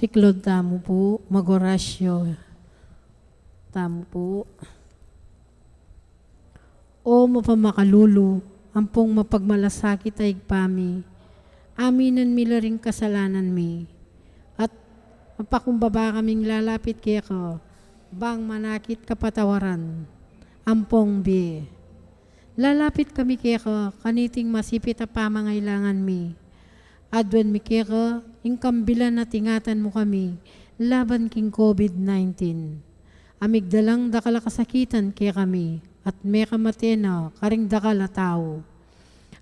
Siklod tamo po, magorasyo tamo po. O mapamakululo, ampong mapagmalasakit ay pami, aminan mila ring kasalanan mi, at mapakumbaba kaming lalapit kaya ko, bang manakit kapatawaran, ampong bi. Lalapit kami kaya ko, kaniting masipit a pamangailangan mi, adwan mi kaya ko, ingkambilan na tingatan mo kami, laban king COVID-19. Amigdalang dakala kasakitan kaya kami, at may kamatena, karing dakala tao.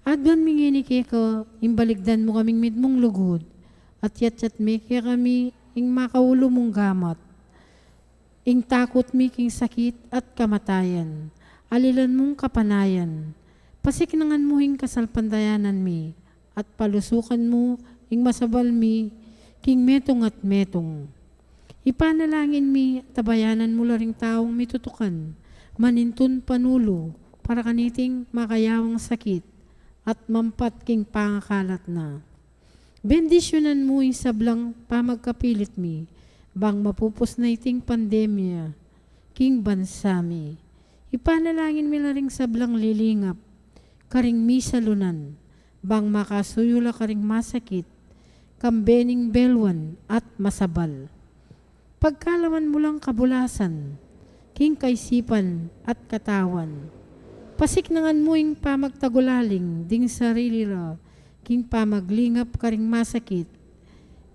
At doon mingini ko, imbaligdan mo kaming midmong lugod, at yat may kaya kami, ing makaulo mong gamat. Ing takot mi king sakit at kamatayan, alilan mong kapanayan. Pasiknangan mo ing kasalpandayanan mi, at palusukan mo ing masabal mi, king metong at metong. Ipanalangin mi, tabayanan mo ring taong mitutukan, manintun panulo, para kaniting makayawang sakit, at mampat king pangakalat na. Bendisyonan mo yung sablang pamagkapilit mi, bang mapupos na iting pandemya, king bansami. Ipanalangin mi ring sablang lilingap, karing misalunan, bang makasuyula karing masakit, kambening belwan at masabal. Pagkalaman mo lang kabulasan, king kaisipan at katawan. Pasiknangan mo yung pamagtagulaling, ding sarili ra, king pamaglingap karing masakit.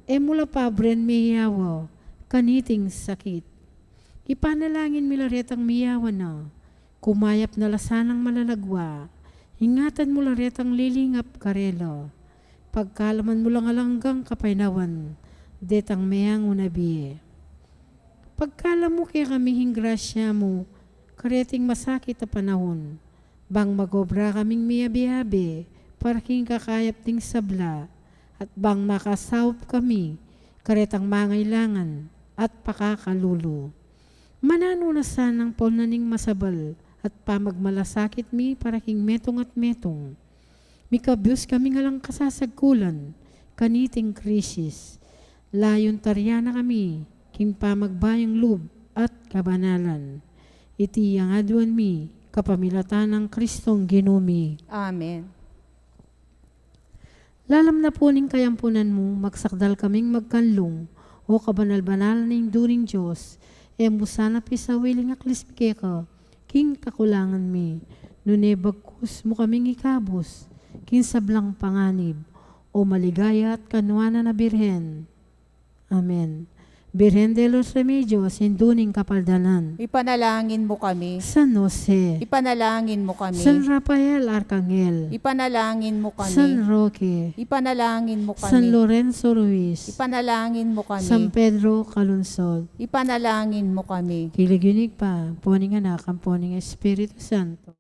E mula pabren miyawa, kaniting sakit. Ipanalangin milaretang miyawa na, kumayap na lasanang malalagwa, ingatan mo laretang lilingap karelo. Pagkalaman mo lang alanggang kapainawan, detang mayang unabi. Pagkala mo kaya kami grasya mo, kareting masakit na panahon, bang magobra kaming miyabi-yabi, para king kakayap ting sabla, at bang makasawp kami, karetang mangailangan, at pakakalulo. Manano na sanang naning masabal, at pamagmalasakit mi para king metong at metong. Mikabyos kami ngalang kasasagkulan, kaniting krisis, layon taryana kami, king pamagbayang lub at kabanalan. Iti ang adwan mi, kapamilatan ng Kristong ginumi. Amen. Lalam na po ning kayampunan mo, magsakdal kaming magkanlong, o kabanal-banal ning during Diyos, e musana pisawiling aklispike ka, king kakulangan mi, nune bagkus mo kaming ikabos, king sablang panganib, o maligaya at kanwana na birhen. Amen. Birhen de los Remedios, hinduning kapaldanan. Ipanalangin mo kami. San Jose. Ipanalangin mo kami. San Rafael Arcangel. Ipanalangin mo San kami. Roque. Ipanalangin mo San kami. Lorenzo Ruiz. Ipanalangin mo San kami. Pedro Calunsod. Ipanalangin mo kami. Kiliginig pa, poning anak, ang poning Espiritu Santo.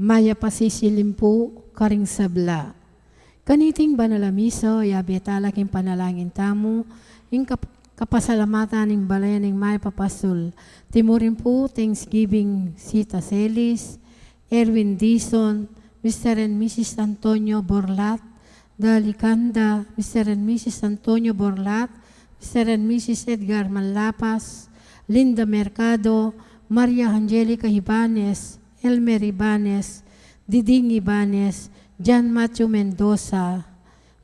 maya pasisilim po karing sabla. Kaniting banalamiso, yabetala king panalangin tamo, ing kapasalamatan ng balayan ng maya papasol. Timurin po Thanksgiving Sita Celis, Erwin Dison, Mr. and Mrs. Antonio Borlat, Dalicanda, Mr. and Mrs. Antonio Borlat, Mr. and Mrs. Edgar Manlapas, Linda Mercado, Maria Angelica Ibanez, Elmer Ibanez, Diding Ibanez, John Matthew Mendoza,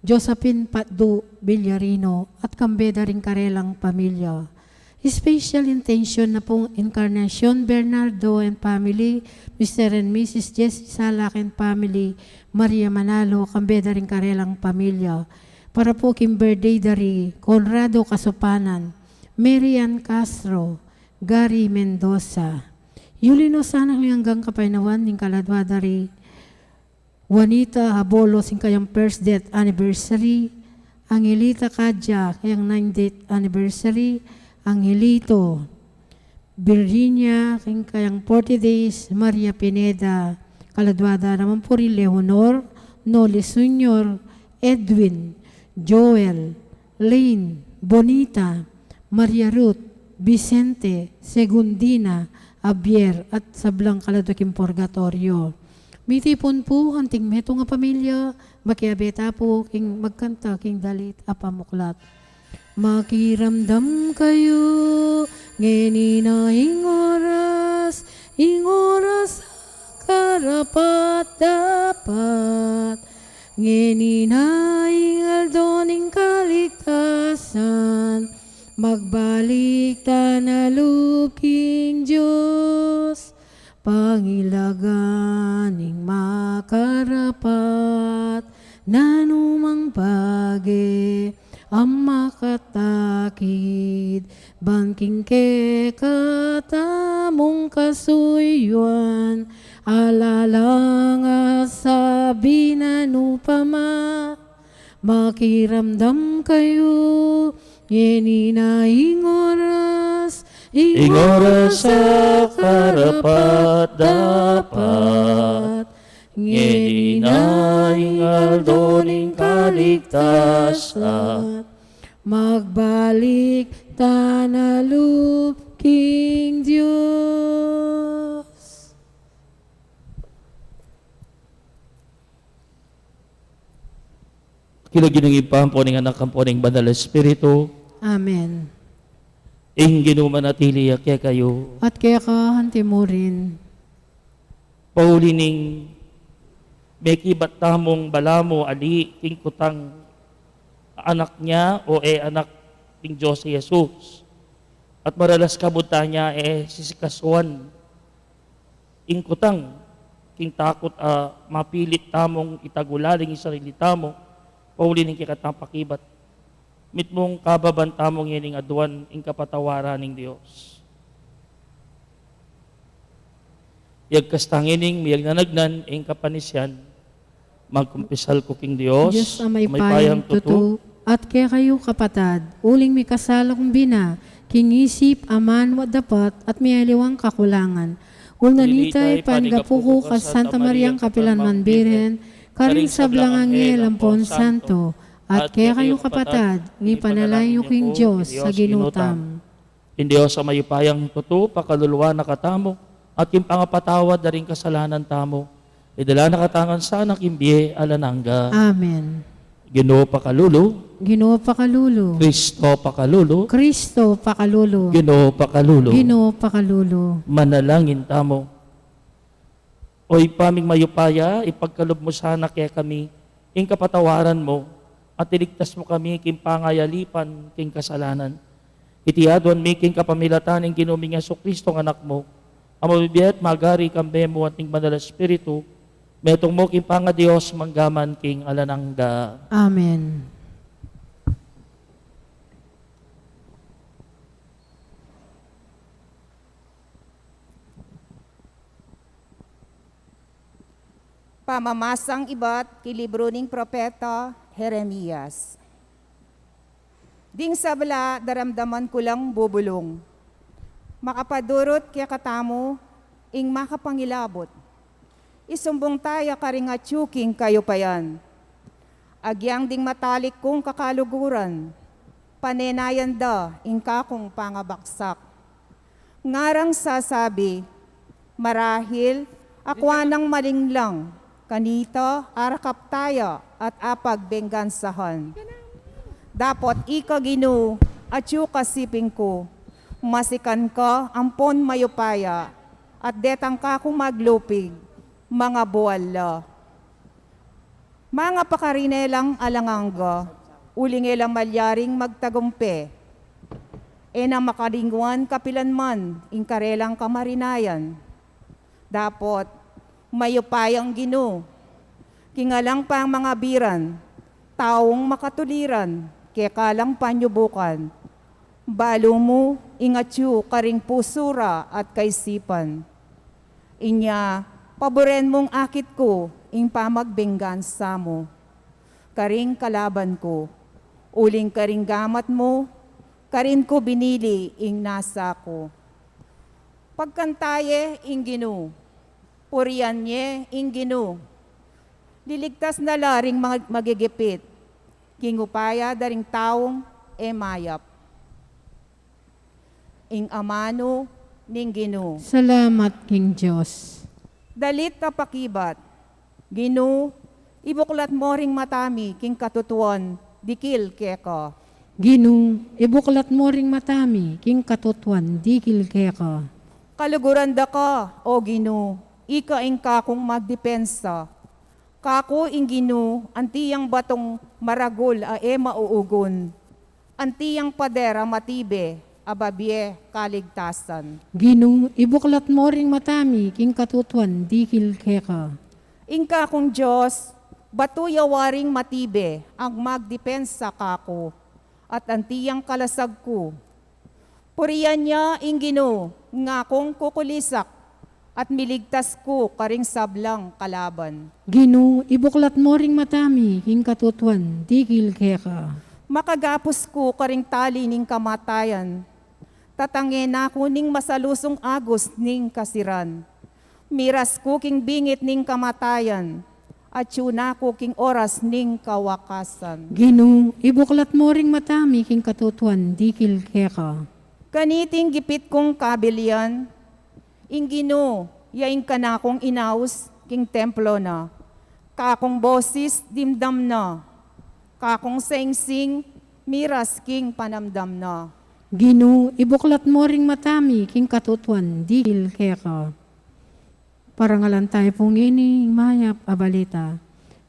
Josephine Patdu Villarino, at Kambeda ring karelang pamilya. Special intention na pong Encarnacion Bernardo and family, Mr. and Mrs. Jessie Salak and family, Maria Manalo, Kambeda ring karelang pamilya. Para po birthday dari Conrado Kasupanan, Marian Castro, Gary Mendoza. Yulino sana hanggang kapainawan ng kaladwa dari Juanita Habolo sing kayang first death anniversary, Angelita Kadja kayang 9th anniversary, Angelito Virginia kayang 40 days, Maria Pineda, kaladwada naman po rin Leonor, Noli Sr., Edwin, Joel, Lane, Bonita, Maria Ruth, Vicente, Segundina, Abier, at sablang kaladwaking purgatorio. Mitipon po, hanting meto nga pamilya, makiabeta po, king magkanta, king dalit, apamuklat. Makiramdam kayo, ngenina ingoras karapat dapat, ngenina aldoning kaligtasan, magbalik tanaluking Diyos, pangilaganing makarapat, nanumang bagay, ang makatakid, bangking ke katamong kasuyuan, alalanga sa binanupama, makiramdam kayo, yenina ingoras sa karapat dapat, Ngenina aldoning kaligtasan, magbalik tanaluking Diyos. Kilagin ng ipampo ng anak ang po ng Banal Espiritu, Amen. ing ginumanatili kaya kayo, At kaya ka hanti mo rin, pauli ning may kibat tamong balamo ali king kutang anak niya o anak king Diyos si Jesus. At maralas kabuta niya si Kasuan ing kutang king takot mapilit tamong itagulaling isarili tamo, pauli ning kikatang pakibat. Mit mong kababan tamong yaning aduan ing kapatawaran ning Dios. Yagkastangining miyag nanagnan ing kapanisyan, magkumpisal ko king Dios, Diyos ang may payang tutu, at kaya kayo kapatad, uling may kasalakong bina, kingisip, aman, wadapat, at may aliwang kakulangan. Unanitay, panigapuko ka Santa Mariang Kapilanman Birhen, karing sablang angel ampon santo, at kaya kayo kapatad, ni panalayo king Diyos sa ginutam. In Dios ang may payang tutu, pakaluluwa na katamo, at yung pangapatawad na rin kasalanan tamo, idala na katangan sana kimbiye alanangga. Amen. Ginoo pakalulu, Ginoo pakalulu, Kristo pakalulu, Kristo pakalulu, Ginoo pakalulu, Ginoo pakalulu. manalangin tamo. Oy paming mayupaya, ipagkalob mo sana kaya kami, ing kapatawaran mo, at iligtas mo kami king pangayalipan king kasalanan. Itiadon mi king kapamilatan ing ginuming Yesu Kristo ng anak mo, ang mabibiyat magari kambe mo at ning Banal Espiritu, metong mo king panga Dios manggaman king alanangga. Amen. Pamamasang iba't kilibro ning propeta Jeremias. Ding sabla daramdaman ko lang bubulong. Makapadurot kaya katamo ing makapangilabot. isumbong tayo karingatyuking kayo pa yan. Agyang ding matalik kong kakaluguran, panenayan da ingka kong pangabaksak. Ngarang sasabi, marahil akwa ng malinglang, kanito arakap tayo at apag benggansahan. Dapat ika Ginu at yu kasiping ko, masikan ka ampon mayupaya, at detang ka kung maglupig, mga buwala. Mga pakarinelang alangangga, ulingelang malyaring magtagumpe, na makaringwan kapilanman, ingkarelang kamarinayan. Dapat mayupayang Ginu, kingalang pa ang mga biran, taong makatuliran, kekalang panyubukan. Balo mo, ingatyu karing pusura at kaisipan. Inya, paboren mong akit ko, ing pamagbenggansa mo. Karing kalaban ko, uling karing gamat mo, karin ko binili, ing nasa ko. Pagkantaye, ing Ginu, purianye, ing Ginu, liligtas na laring magigipit, kingupaya daring taong mayap. Ing amano ning Ginu. Salamat, King Diyos. Dalit na pakibat, Ginu, ibuklat mo ring matami, king katutuan, dikil keko. Ginu, ibuklat mo ring matami, king katutuan, dikil keka. Kaluguran da ka, o Ginu, ika ing kakong magdepensa. Kako ing Ginu, antiyang batong maragul a mauugon. Antiyang padera matibe, ababye kaligtasan. Ginu, ibuklat mo ring matami, king katutuan, dikil keka. Ingka kong Diyos, batuyawaring matibe ang magdepensa kako at antiyang kalasag ko. Puriyan niya ing Ginu, nga kong kukulisak at miligtas ko karing sablang kalaban. Ginu, ibuklat mo ring matami, king katutuan, dikil keka. Makagapos ko karing tali ning kamatayan. Tatangin ako ning masalusong agos ning kasiran. Miras ko king bingit ning kamatayan. At yuna ko king oras ning kawakasan. Ginu, ibuklat mo ring matami, king katutuan, dikil keka. Kaniting gipit kong kabilyan, ing Ginu, yaing kanakong inaus, king templo na. Kakong bosis, dimdam na. Kakong sengsing, miras, king panamdam na. Ginu, ibuklat mo ring matami, king katutuan, dikil keka. Parangalan tayo pong ining mayap abalita.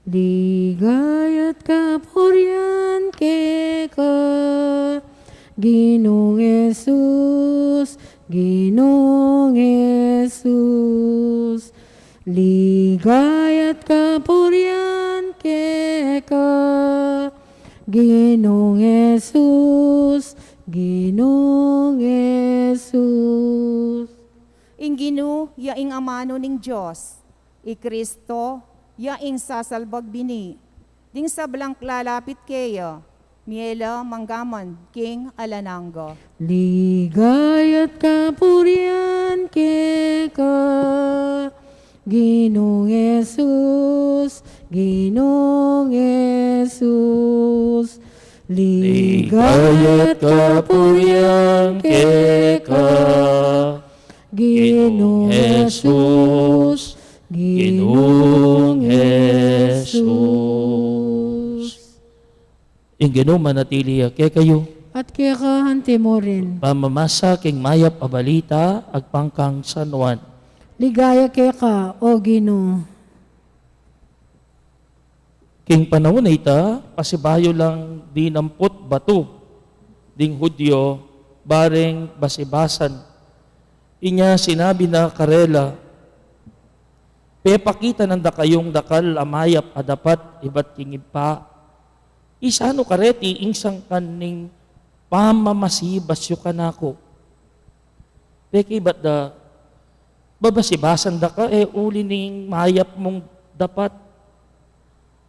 Ligay at kapurian keka, Ginong Jesus, Ginong Jesus. Ligay at kapurian keka, Ginong Jesus, Ginong Jesus. Ing Ginu, yaing amano ning Diyos, i Kristo, yaing sasalbag bini, ding sablang lalapit kaya, miela manggaman, king alananggo. Ligay at kapurian keka, Ginong Jesus, Ginong Jesus. Ligay at kapurian keka, Ginong Jesus, Ginong Jesus. Ing Ginu manatili kay kayo, At kekahante mo rin, pamamasa king mayap abalita, agpangkang sanuan. ligaya keka, o Ginoo. King panahon na ita, pasibayo lang dinampot bato, ding Hudyo, bareng basibasan. Inya sinabi na karela, pepakita nanda kayong dakal amayap adapat ibat kingib pa. Isano kareti insang kaning pamamasibas yu kanako. Peki ba't da babasibasan da ka, uli ning mayap mong dapat.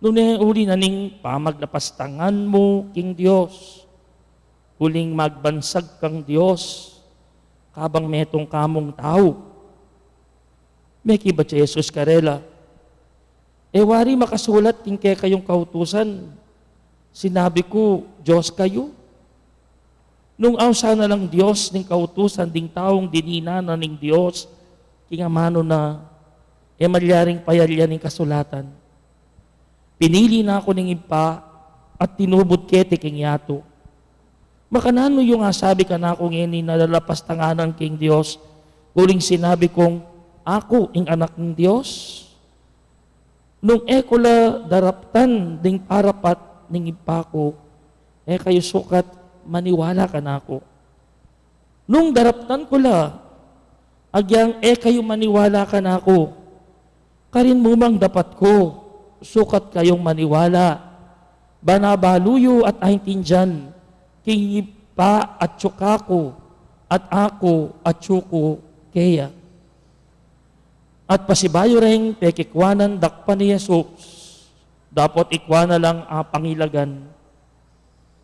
Nune uli na ning pamaglapastangan mo king Diyos. Huling magbansag kang Diyos. Kabang metong kamong tao. Meki ba si Jesus karela, Wari makasulat king kaya kayong kautusan, sinabi ko, Diyos kayo. Nung aw sana lang Diyos, ning kautusan, ding taong dinina na ning Diyos, kingamano na, malyaring payalya ning kasulatan. Pinili na ako ning impa, at tinubod kete king yato. Makanano yung sabi ka na akong ini nalalapas tanganan king Diyos, kuling sinabi kong, ako ing anak ng Diyos. Nung ekola daraptan ding parapat ning impa ko, kayo sukat maniwala ka na ako. Nung daraptan ko la, agyang kayo maniwala ka na ako. Karin mo mang dapat ko, sukat kayong maniwala. Banabaluyo at ahintindihan, king impa at tsuka ko, at ako at tsuko kaya. At pasibayo ring pekikwanan dakpa ni Jesus, dapat ikwana lang pangilagan.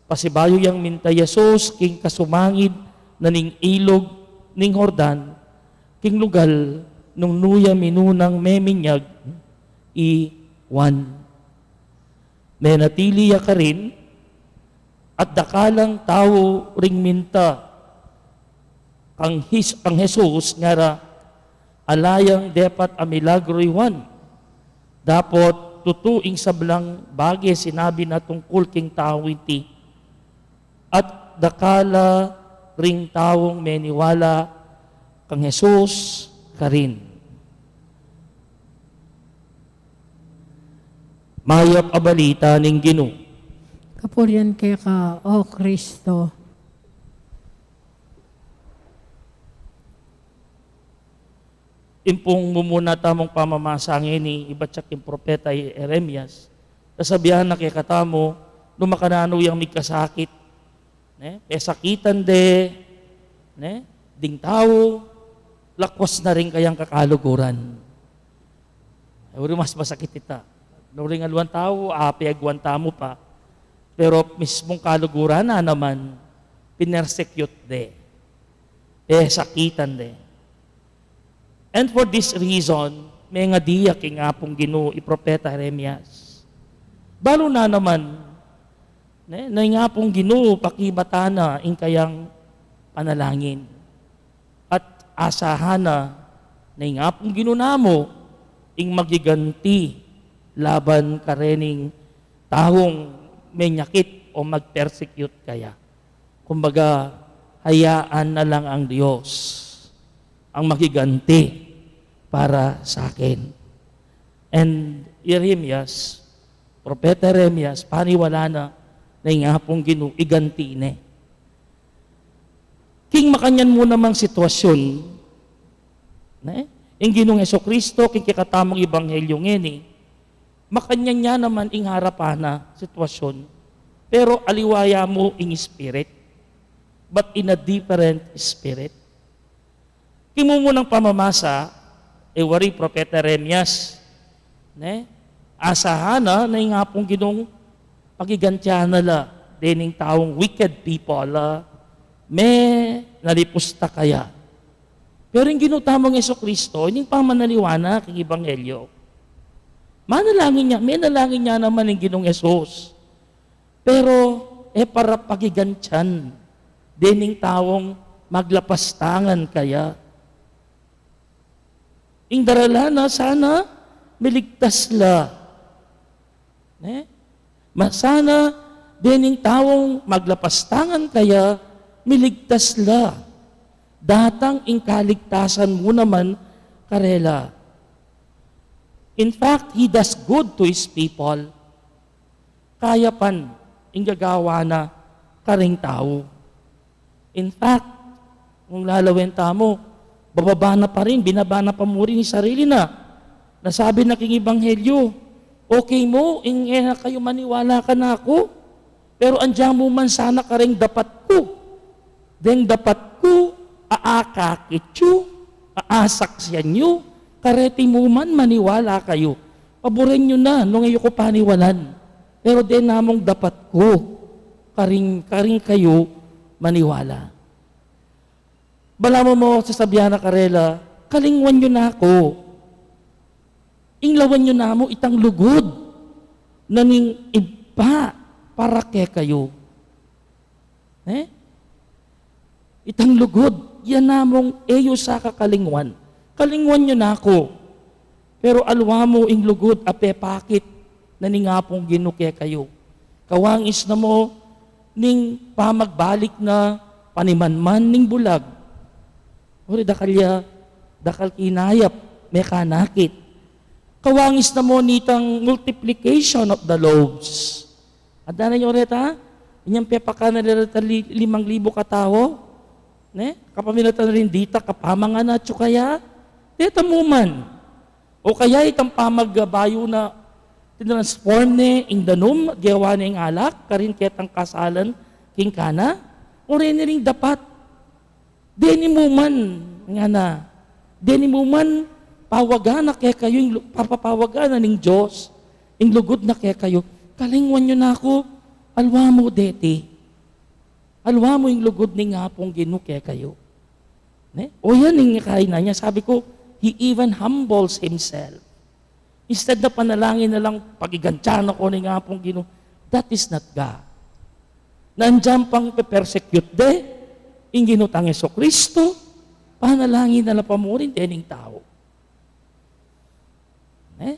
Pasibayo yang minta Jesus, king kasumangid na ning ilog ning Jordan, king lugal nung nuya minunang meminyag i-1. May natiliya ka rin, at dakalang tao ring minta, ang Jesus ngara, alayang depat a milagro iwan. Dapat tutuing sablang bagay sinabi na tungkol king tao iti. At dakala ring taong meniwala kang Jesus ka rin. Mayap a balita ning Ginoo. Kapurian kay ka, O Kristo. Impong mumuna tamong pamamasangin ni ibatsak yung propeta Jeremias. Kasabihan na kay katamo, nung makanano yung may kasakit. Sakitan ding tao, lakwas na rin kayang kakaluguran. Mas masakit ita. Nung ring alwan tao, apiyagwan tamo pa. Pero mismong kaluguran na naman, pinersecute sakitan And for this reason, may nga diya king apong Ginoo ipropeta Jeremias. Balo na naman, na nga pong Ginoo pakibatana in kayang panalangin. At asahana na nga pong Ginoo namo ing magiganti laban karening taong may nyakit o mag-persecute kaya. Kumbaga, hayaan na lang ang Diyos ang magiganti para sa akin. And Jeremias, propeta Jeremias, paniwala na nga pong Ginoo iganti ne. King makanyan mo namang sitwasyon, yung Ginoong Jesucristo, king kikatamong ebanghelyo ngeni, makanyan niya naman ing harapana sitwasyon, pero aliwaya mo ing spirit, but in a different spirit. Kimumunang pamamasa, wari propeta Jeremias, asahana na nga pong Ginong pagigantya nala, dining taong wicked people, may nalipusta kaya. Pero yung ginutamong Jesucristo, hindi pa manaliwana kang ebanghelyo. Manalangin niya, may nalangin niya naman ng Ginoong Yesus. Pero, para pagigantyan, dining taong maglapastangan kaya. Ing darala na sana, miligtas la. Sana, dining taong maglapastangan kaya, miligtas la. Datang ing kaligtasan mo naman, karela. In fact, He does good to His people. Kaya pan, ing gagawa na karing tao. In fact, kung lalawin mo, bababa na pa rin, binaba na pa mo rin yung sarili na. Nasabi na king ebanghelyo, okay mo, kayo maniwala ka na ako, pero andiyan mo man sana ka rin dapat ko. Deng dapat ko, aakakit nyo, aasaksyan nyo, kareti mo man maniwala kayo. Paborin nyo na, nung ngayon ko paniwalan. Pero din namong dapat ko, karing kayo maniwala. Bala mo sasabihan na karela, kalingwan nyo na ako. Inglawan nyo na mo itang lugod na ning iba para ke kayo. Itang lugod, yan namong eyo sa kakalingwan. Kalingwan nyo na ako. Pero alwa mo ing lugod, ape pakit na ningapong ginuke kayo. Kawangis na mo, ning pamagbalik na panimanman ning bulag. Uri dakal kinayap, mekanakit. Kawangis na mo nitang multiplication of the loaves. Ada na nyo reta, inyang pepaka na reta 5,000 katao. Kapaminatan rin dita, kapamanga na tsukaya. Deta mo man. O kaya itang pamagbayo na tinransform ni ing danom, gawa na ing alak, karin ketang kasalan, king kana. O rin ring dapat. Deni mo man, nga na. Deni mo man, pawagan na kaya kayo, papapawagan na ning Diyos, ing lugod na kaya kayo. Kalingwan nyo na ako, alwa mo deti. Alwa mo yung lugod ni ngapong ginuke kayo. O yan yung kain na niya. Sabi ko, he even humbles himself. Instead na panalangin na lang, pagigantyan ako ni ngapong ginu, that is not God. Nandiyan pang pe-persecute de, yung ginutang Yeso Kristo, panalangin na lang pa mo rin dening tao.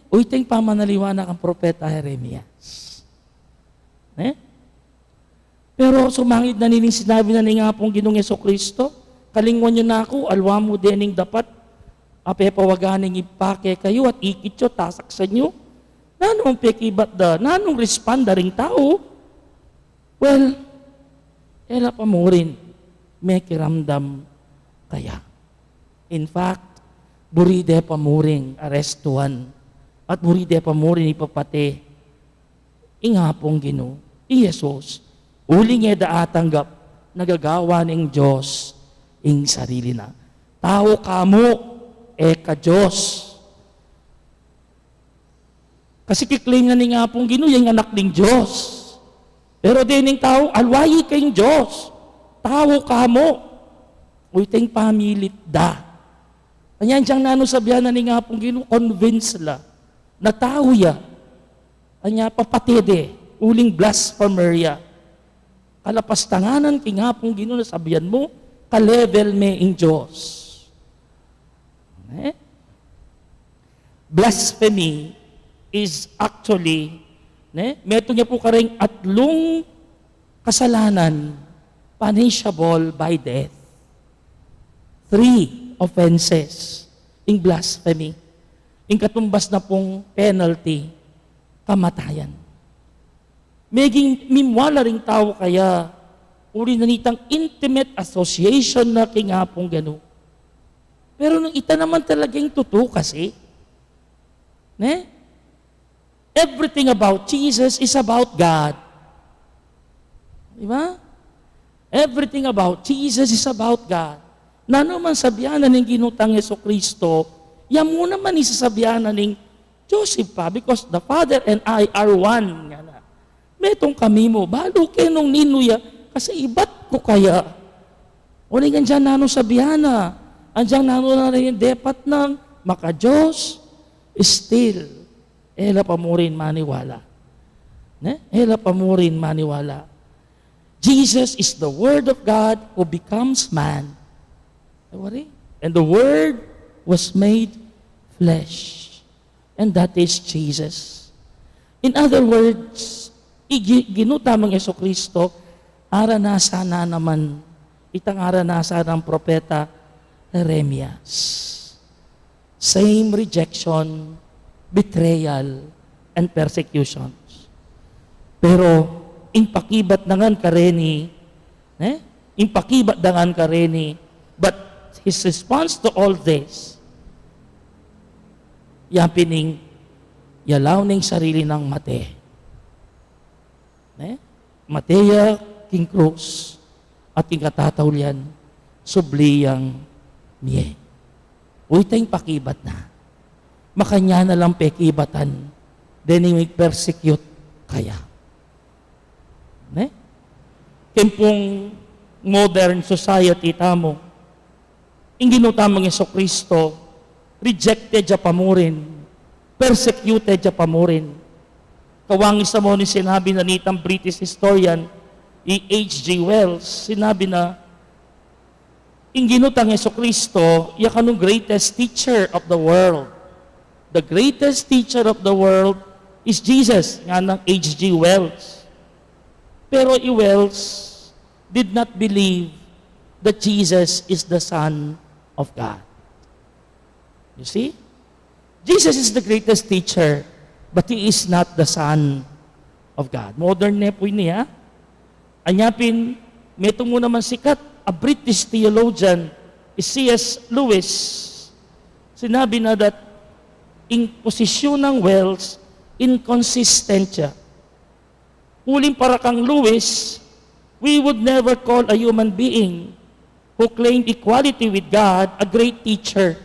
Uyteng pamanaliwanag ang propeta Jeremias. Pero sumangit na nining sinabi na ni nga pong Ginoong Jesucristo, kalingwan nyo na ako, alwa mo dening dapat, apepawaganing ipake kayo at ikityo, tasaksan nyo. Nanong pekibat da, nanong respond ring tao? Well, ela pa mo rin, may kiramdam kaya. In fact, buride pa mo rin arestuan at buride pa mo rin ipapate. Ingapong Ginoo, Jesus, uling atanggap, nagagawa ng Diyos ing sarili na. Tao kamo, ka-Diyos. Kasi kiklingan ni nga pong Ginoo, yung anak ng Diyos. Pero din ng tao, alwayi kayong Diyos. Tao kamo. Uyteng pamilit da. Anyan siyang nano sabihan na ni nga pong Ginoo, convince la, na tao ya. Anya papatide, uling blasphemer ya. Kalapastanganan kingapong Ginoo na sabihan mo, ka-level me in Diyos. Blasphemy is actually, meto niya po karing atlong kasalanan punishable by death. 3 offenses in blasphemy. In katumbas na pong penalty, kamatayan. Meging mimwala ring tao kaya, uri na nitang intimate association na kingapong gano'n. Pero nung ita naman talagang totoo kasi, everything about Jesus is about God. Diba? Everything about Jesus is about God. Na naman sabihan na ng ginutang Jesucristo, yan mo naman isasabihan na ng Joseph pa, because the Father and I are one. Nga na. Metong kami mo, balo kenong ninuya, kasi ibat ko kaya. Uling andyan na nung sabihan na, andyan na nung na rin depat ng maka-Diyos, still, ela pa mo rin maniwala. Ela pa mo rin maniwala. Jesus is the Word of God who becomes man. And the Word was made flesh. And that is Jesus. In other words, ginutamang Jesucristo, aranasa na naman, itang aranasa ng propeta Jeremias. Same rejection, betrayal, and persecutions. Pero, impakibat dangan kareni, impakibat dangan kareni, but his response to all this, yapining, yalaw ning sarili ng mate. Mateya, king krus, at king katatawlian, subliyang niye. Uytay pakibat na. Makanya na lang pekibatan, then persecute kaya. Kempong modern society tamo, ang ginutamang Jesucristo, rejected siya pamurin. persecuted siya pa mo rin. Kawang isa mo ni sinabi na nitang British historian, H.G. Wells, sinabi na, ginutang Jesucristo, iya kanong greatest teacher of the world. The greatest teacher of the world is Jesus, nga ng H.G. Wells. Pero Wells did not believe that Jesus is the Son of God. You see? Jesus is the greatest teacher, but He is not the Son of God. Modern na po niya. Anyapin, meto mo naman sikat, a British theologian, C.S. Lewis, sinabi na that in posisyon ng Wells, inconsistent siya. Uling para kang Lewis, we would never call a human being who claimed equality with God a great teacher.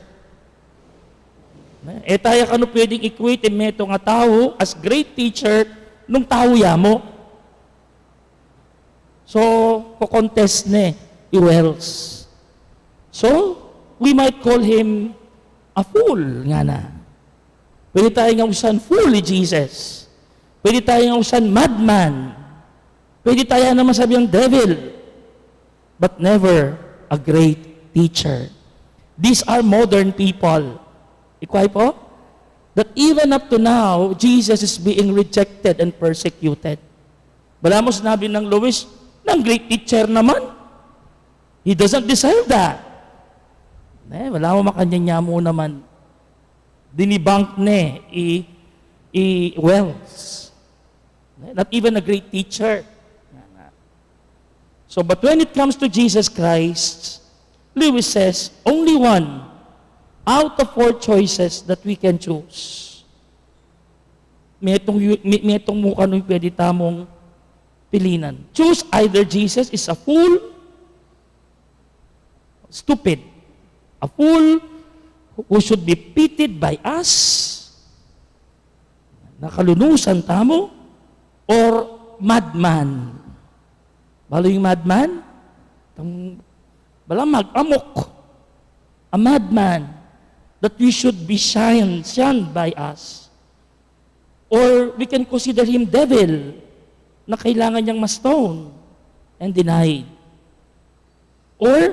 Tayo kano pwedeng equate meto nga tao as great teacher nung tao ya mo. So, ko-contest ne Wells. So, we might call him a fool nga na. Pwede tayo nga usan fool ni Jesus. Pwede tayo nga usan madman. Pwede tayo naman sabihan devil. But never a great teacher. These are modern people. Ikway po? That even up to now, Jesus is being rejected and persecuted. Wala mo sinabi ng Lewis, ng great teacher naman. He doesn't deserve that. Wala mo makanyanya mo naman. Dinibank ne, Wells. Not even a great teacher. So, but when it comes to Jesus Christ, Lewis says, only one out of 4 choices that we can choose. May itong mukha nung pwede tamong pilinan. Choose either Jesus is a fool, stupid, a fool who should be pitied by us, nakalunusan tamo, or madman. Balo yung madman? Bala mag-amok. A madman that we should be shunned by us. Or we can consider him devil na kailangan niyang ma-stone and denied. Or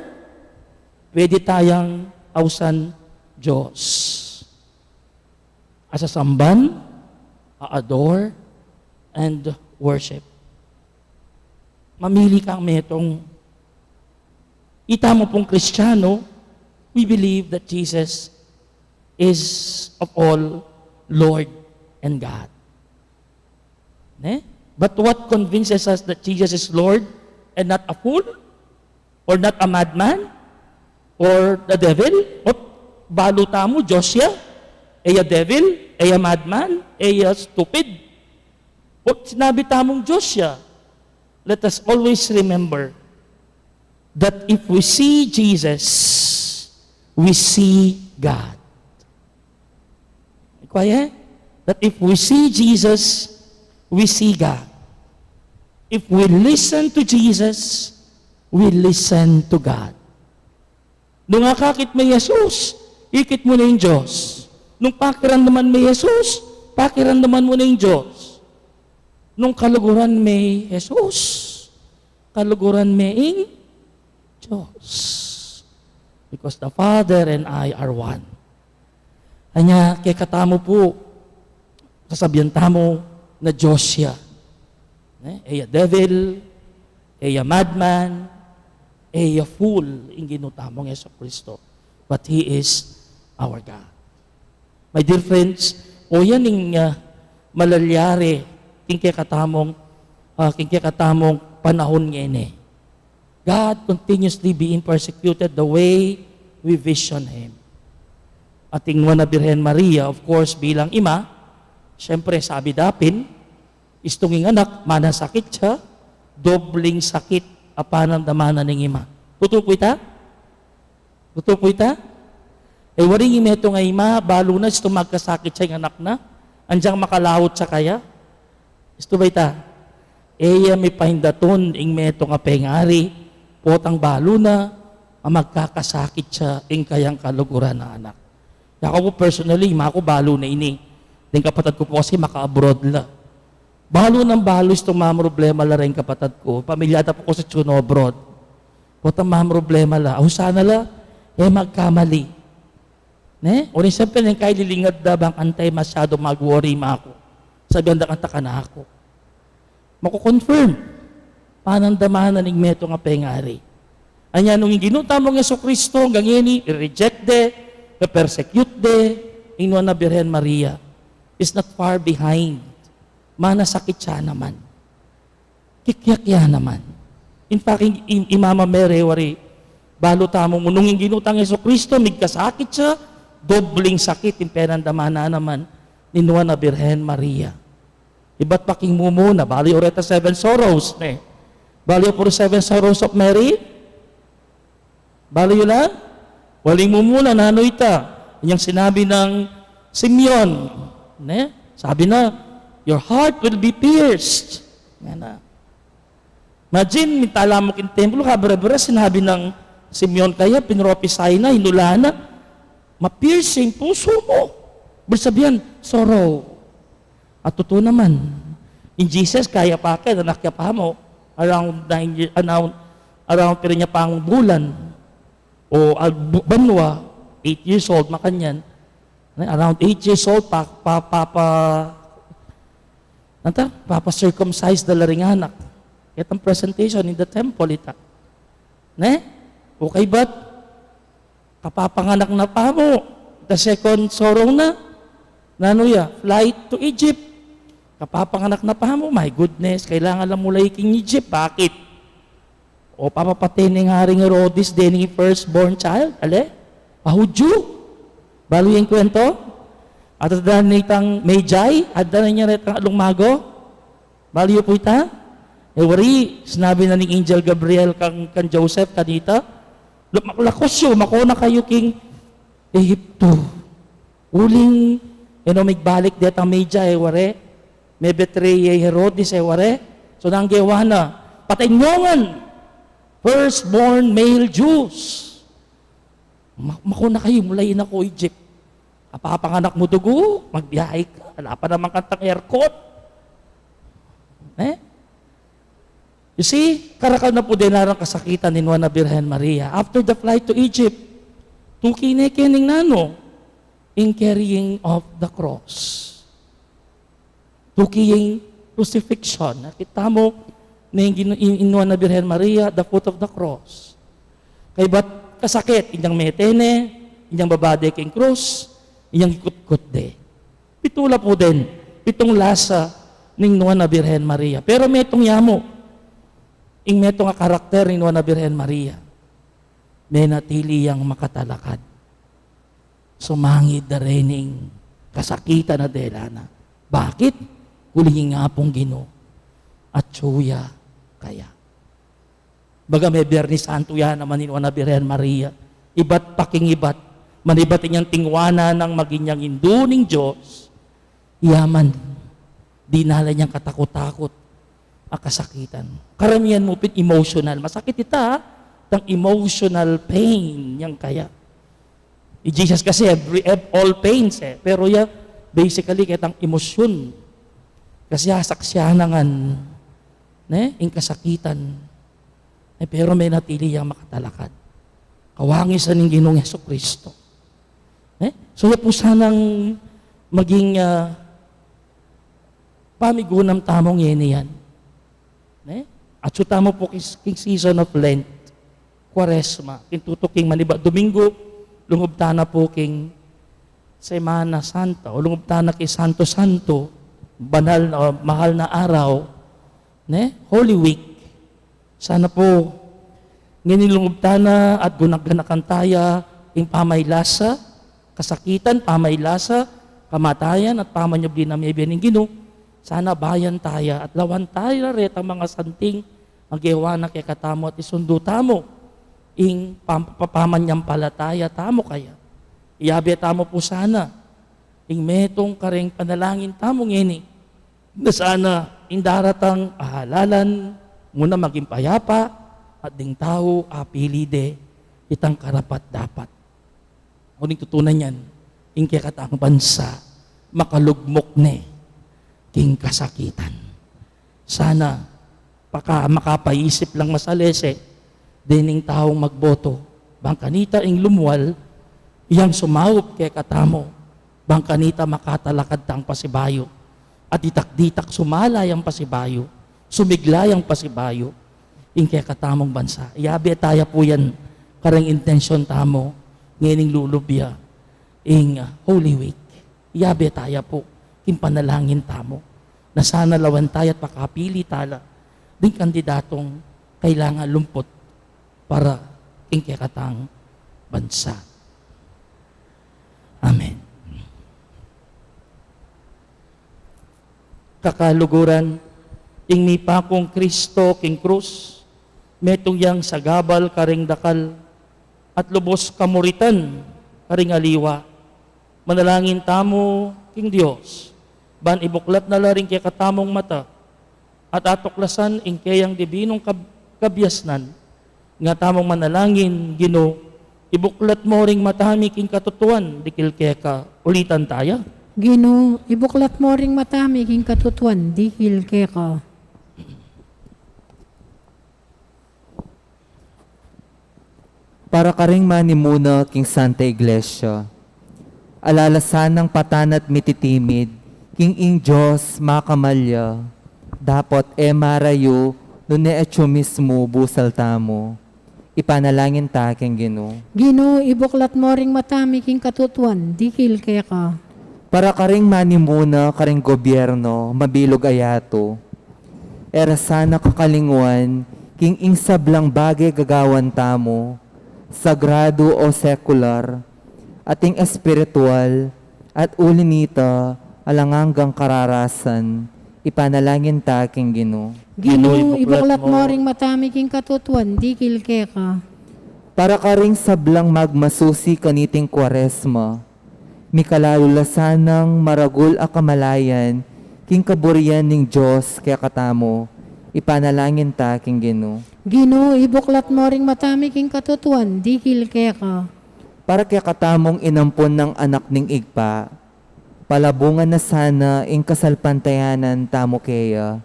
pwede tayang ausan Diyos. Asasamban, a-adore, and worship. Mamili kang metong ita mo pong Kristiyano, we believe that Jesus is of all Lord and God. But what convinces us that Jesus is Lord and not a fool? Or not a madman? Or the devil? O baluta mo, Joshua? A devil? A madman? A stupid? O sinabi tamong Joshua? Let us always remember that if we see Jesus, we see God. Quiet? That if we see Jesus, we see God. If we listen to Jesus, we listen to God. Nung akakit may Jesus, ikit mo na yung Diyos. Nung pakiramdaman may Jesus, pakiramdaman mo na yung Diyos. Nung kaluguran may Jesus, kaluguran may Diyos. Because the Father and I are one. Anya, kay katamo po, kasabihan tamo na Diyos siya. A devil, a madman, a fool, yung ginutamong Yeso Kristo. But He is our God. My dear friends, o yan yung malalyari, kaya katamong panahon ngayon. God continuously being persecuted the way we vision Him. Ating na Birhen Maria, of course, bilang ima, syempre sabi dapin, istunging anak, manasakit siya, dobling sakit apanang damanan ng ima. Totoo po ita? Totoo po ita? Waring imeto nga ima, balo na, isto magkasakit siya yung anak na, andyang makalawot sa kaya. Isto ba ita? May pahindaton, ing meto nga pengari, potang balo na, magkakasakit siya, ing kayang kaluguran na anak. Ako po personally, mako balo na ini. Yung kapatid ko po kasi maka-abroad la. Balo ng balos itong problema la rin kapatid ko. Pamilyada po ko sa Chuno abroad. Putang problema la. Aho sana la, magkamali. Ne? Unin siyempre, yung kaya lilingad da bang antay masyado mag-worry ma ako. Sabi ang kanta ka na ako. Mako-confirm. Panandamahan na ning meto nga pengari. Anya nung ginuta mo ng Kristo hanggang yun, i-reject de, i-persecute de, inuwan na Birhen Maria is not far behind. Manasakit siya naman. Kikyak yan naman. In fact, Imama Mary, wari, balo tamo mo, nung ginutang Yeso Kristo, migkasakit siya, dobling sakit, yung penandamana naman, inuwan na Birhen Maria. Iba't paking mo muna, bali oreta 7 sorrows, ne? Bali po 7 sorrows of Mary, bali yun lang, waling mo muna, nanoy ta, yung sinabi ng Simeon, ne? Sabi na, your heart will be pierced. Yan na. Imagine, mitala mo kin templo, kabre-bre, sinabi ng Simeon kaya, pinropisay na, hinula na, ma-piercing puso mo. Bersabihan, sorrow. At totoo naman, in Jesus, kaya pa akin, anakya pa mo, around 9 years, around pero niya pang bulan, o banwa, 8 years old, makanyan, around 8 years old, papa-circumcise dala ring anak. Itong presentation in the temple, ita. Ne? Okay ba't? Kapapanganak na pa mo. The second sorrow na. Nanuya, flight to Egypt. Kapapanganak na pa mo, my goodness, kailangan lang mula iking Egypt. Bakit? O papapatay ng Haring Herodes, din yung firstborn child. Ale? Pahudyo. Balo yung kwento. At ada na itang Magi, ada na niya itang alungmago. Balo yung po ita. Wari, sinabi na ni Angel Gabriel kan Joseph kanita, lakos yun, makuna kayo king Egypto. Uling, magbalik dito ang Magi, wari. May betray Herodes, wari. So nang gawa na, patayngongan, firstborn male Jews. Makuna kayo, mulayin ako Egypt. Kapapanganak mo dugo, magbiyahe ka. Wala pa naman kantang aircon. You see, karakal na po din narang kasakitan ni Juana Birhen Maria. After the flight to Egypt, tukinekening nano in carrying of the cross. Tukiying crucifixion. Nakita mo na yung Juana Birhen Maria, the foot of the cross. Kaya ba't kasakit? Inyang metene, inyang babade king cross, inyang ikut-kut de. Pitula po din, pitong lasa ng Juana Birhen Maria. Pero may itong yamo, ing meto nga karakter ni Juana Birhen Maria, may natili yang makatalakad. Sumangid na rening kasakitan na delana. Bakit? Kulingin nga pong Ginoo at tsuya kaya. Baga may Biyernes Santo yan naman ni Juana Birhen Maria. Iba't paking ibat, manibat niyang tingwana ng maginyang induning Diyos. Yaman, dinala niyang katakot-takot ang kasakitan. Karamihan mo pin emotional. Masakit ita, ang emotional pain niyang kaya. Jesus kasi all pains pero ya basically kitang emosyon. Kasi saksyanangan in kasakitan. Pero may natili yang makatalakad. Kawangis sa ning Ginoong Jesucristo. So po sanang maging pamigunam tamong yan. At so tamo po king season of Lent, Quaresma, kintutuking maniba, Domingo, lungubtana po king Semana Santa, o lungubtana kay Santo-Santo, banal na, mahal na araw, Holy Week. Sana po, nginilungubtana at gunaganakan taya, ing pamaylasa, kasakitan, pamaylasa, kamatayan, at pamanyabli na may biyaning Ginoo. Sana bayan taya at lawan tayo ret ang mga santing magiwa na kay katamo at isundo tamo ing papamanyang palataya tamo kaya. Iyabi tamo po sana ing metong kareng panalangin tamo ngini na sana ing daratang ahalalan muna maging payapa at ding tao apili de itang karapat dapat. Ngunit tutunan yan ing kaya katang bansa makalugmok ne king kasakitan. Sana makapaisip lang masalese dining taong magboto. Bangkanita ing lumwal, iyang sumawop kay katamo. Bangkanita makatalakad tang pasibayo. At ditak-ditak sumalay ang pasibayo. Sumiglay ang pasibayo. Ing kay katamong bansa. Iyabi taya po yan karang intensyon tamo. Ngayon lulubya. Ing Holy Week. Iyabi taya po. Kimpanalangin tamo. Na sana lawan tayo at makapili tala. Ding kandidatong kailangan lumpot para ing kay katang bansa. Amen. Kakaluguran, ing mi pakong Kristo king krus, metong yang sagabal karing dakal, at lubos kamuritan karing aliwa. Manalangin tamo king Dios, ban ibuklat na laring kay katamong mata, at atuklasan ing kayang dibinong kabyasnan, nga tamong manalangin, Ginoo, ibuklat mo ring matami king katutuan, dikil kaya ka, ulitan tayo. Ginoo, ibuklat mo ring matami king katutuan, dihil keka. Para karing manimuna king Santa Iglesia, alalasan ng patanat mititimid, king ing Diyos makamalya, dapat marayo no ne etyo mismo busal tamo, ipanalangin ta king Ginoo. Ginoo, ibuklat mo ring matami king katutuan, dihil keka. Para karing manimuna karing gobyerno, mabilog ayato, era sana kakalingwan, king ing sablang bagay gagawan tamo, sagrado o secular, ating espiritual, at ulinita alanganggang kararasan, ipanalangin ta king Ginoo. Ginoo, ibuklat mo ring matami king katutuan, dihil keka. Para karing sablang magmasusi kaniting Kwaresma, mikalululasanang maragul a kamalayan, king kaburian ning Diyos kaya katamo, ipanalangin ta king Ginoo. Ginoo, ibuklat mo ring matami king katutuan, dihil keka. Para kaya katamong inampon ng anak ning igpa, palabungan na sana ing kasalpantayanan tamo kaya,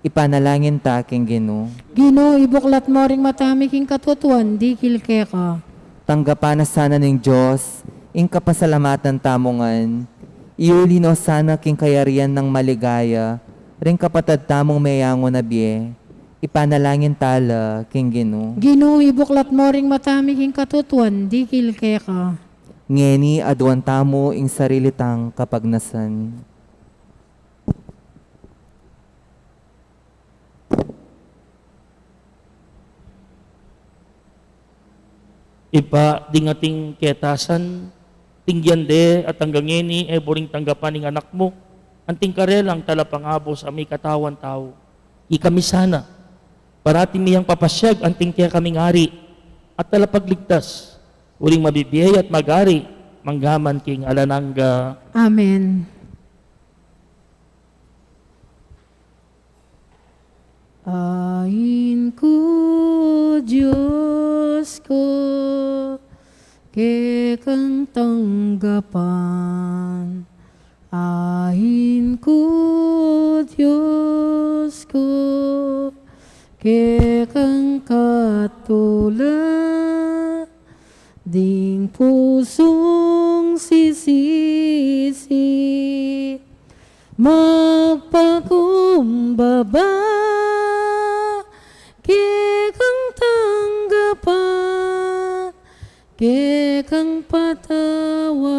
ipanalangin ta king Ginoo. Ginoo, ibuklat mo ring matami king katutuan, dihil keka. Tanggapan na sana ning Diyos, ing kapasalamatan tamongan, iulino sana king kayarian ng maligaya, ring kapatad tamong mayango na biye, ipanalangin tala king Ginoo. Ginoo, ibuklat mo ring matami king katutuan, dihil keka. Ngeni aduan tamo ing sarilitang kapagnasan. Ipa dingating ketasan, tingyan de at hanggang ngeni boring tanggapan ng anak mo, anting karelang talapangabo sa may katawan tao. Ikami sana, parati miyang papasyag anting kaya kaming ari, at talapagligtas, uling mabibiyay at magari, manggaman king alanangga. Amen. Ain ko, Diyos ko, kekang tanggapan. Ain ko, Diyos ko, kekang katulad. Ding pusong sisisi, magpakumbaba, kekang tanggapan, kekang patawaran.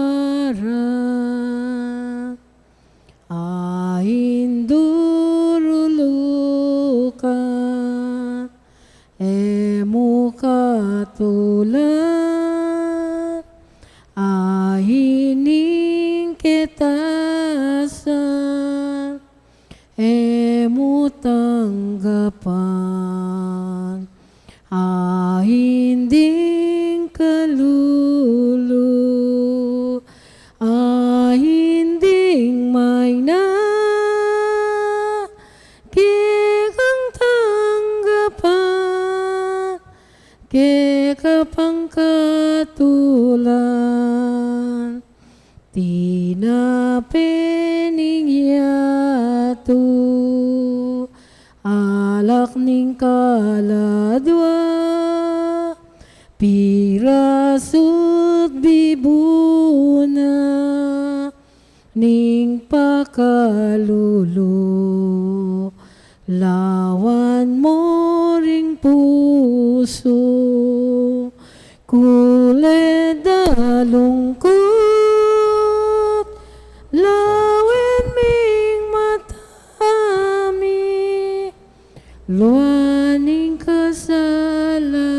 Ain durulukan, emo katulad, ahining ketasan, emo tanggapan, ahinding kalulu, ahinding may na, kekang tanggapan, kekapang katulan, tinapin alak ning kaladwa, pirasut bibuna, ning pakalulo, lawan mo ring puso, kuled dalungkot, lawen ming matami, luaning kasalanan.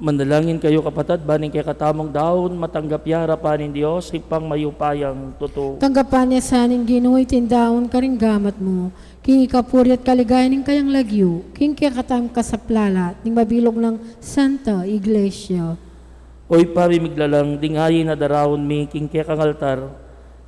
Manalangin kayo kapatid, baning kay katamong daon, matanggap yara pa ni Diyos, ipang mayupayang totoo. Tanggapan niya sa aning Ginoo tindaon ka ring gamat mo. King ikapuri at kaligayan ng kayang lagyo. King kaya katam kasaplala ning mabilog ng Santa Iglesia. Oy pamimiglalang dingayin na darawon mi king kaya kang altar.